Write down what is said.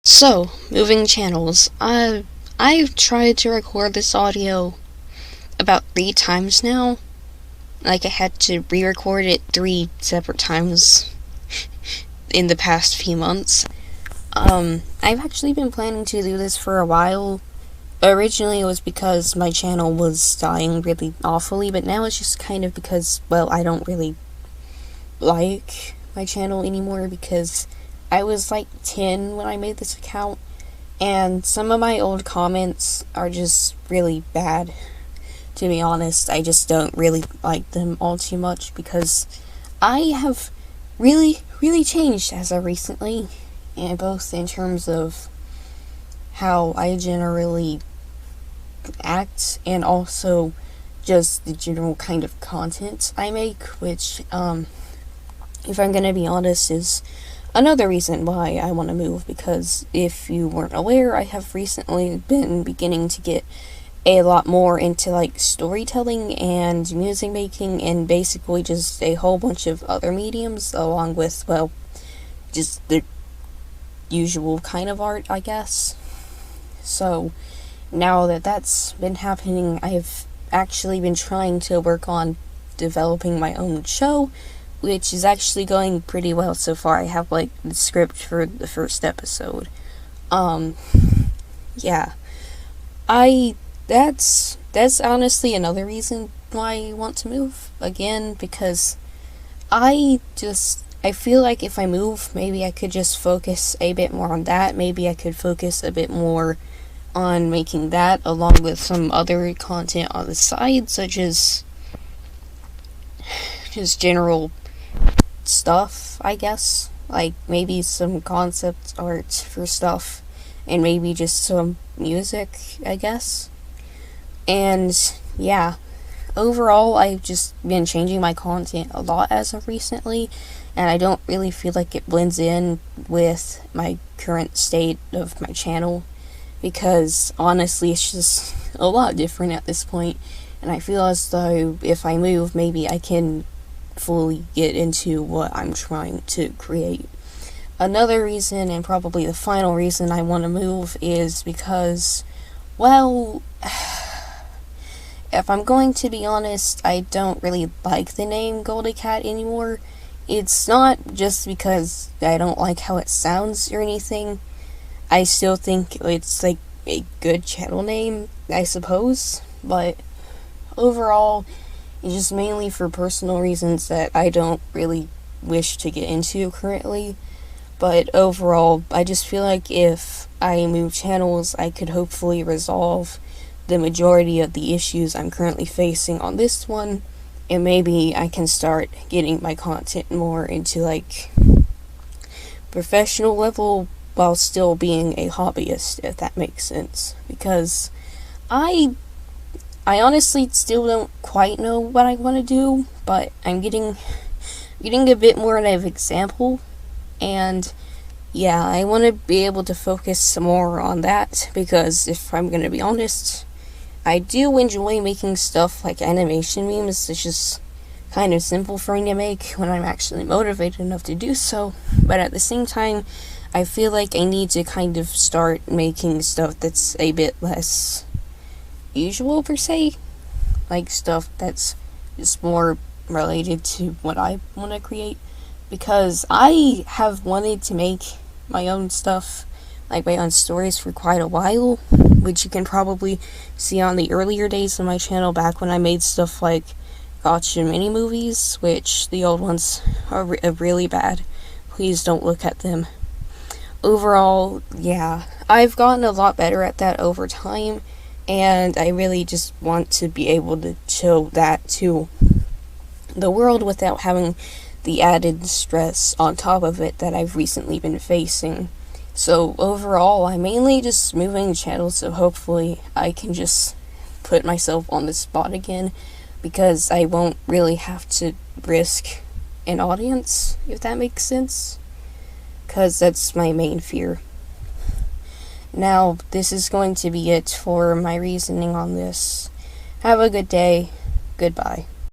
So, moving channels. I've tried to record this audio about 3 times now. Like, I had to re-record it 3 separate times in the past few months. I've actually been planning to do this for a while. Originally, it was because my channel was dying really awfully, but now it's just kind of because, well, I don't really like my channel anymore because I was like 10 when I made this account, and some of my old comments are just really bad, to be honest. I just don't really like them all too much because I have really changed as of recently, and both in terms of how I generally act and also just the general kind of content I make, which, if I'm gonna be honest, is another reason why I want to move, because if you weren't aware, I have recently been beginning to get a lot more into like storytelling and music making and basically just a whole bunch of other mediums, along with, well, just the usual kind of art, I guess. So now that that's been happening, I've actually been trying to work on developing my own show, which is actually going pretty well so far. I have like the script for the first episode. Yeah. That's honestly another reason why I want to move again, because I feel like if I move, maybe I could just focus a bit more on that. Maybe I could focus a bit more on making that along with some other content on the side, such as just general stuff, I guess. Like maybe some concept art for stuff, and maybe just some music, I guess. And yeah, overall, I've just been changing my content a lot as of recently, and I don't really feel like it blends in with my current state of my channel, because honestly, it's just a lot different at this point, and I feel as though if I move, maybe I can fully get into what I'm trying to create. Another reason, and probably the final reason I want to move, is because, well, if I'm going to be honest, I don't really like the name Golden Cat anymore. It's not just because I don't like how it sounds or anything. I still think it's like a good channel name, I suppose, but overall, it's just mainly for personal reasons that I don't really wish to get into currently. But overall, I just feel like if I move channels, I could hopefully resolve the majority of the issues I'm currently facing on this one, and maybe I can start getting my content more into like professional level while still being a hobbyist, if that makes sense. Because I honestly still don't quite know what I want to do, but I'm getting a bit more of an example, and yeah, I want to be able to focus some more on that, because if I'm going to be honest, I do enjoy making stuff like animation memes. It's just kind of simple for me to make when I'm actually motivated enough to do so, but at the same time, I feel like I need to kind of start making stuff that's a bit less usual per se, like stuff that's just more related to what I want to create, because I have wanted to make my own stuff, like my own stories, for quite a while, which you can probably see on the earlier days of my channel, back when I made stuff like gotcha mini movies, which the old ones are really bad. Please don't look at them. Overall, yeah, I've gotten a lot better at that over time, and I really just want to be able to show that to the world without having the added stress on top of it that I've recently been facing. So overall, I'm mainly just moving channels, so hopefully I can just put myself on the spot again, because I won't really have to risk an audience, if that makes sense, because that's my main fear. Now, this is going to be it for my reasoning on this. Have a good day. Goodbye.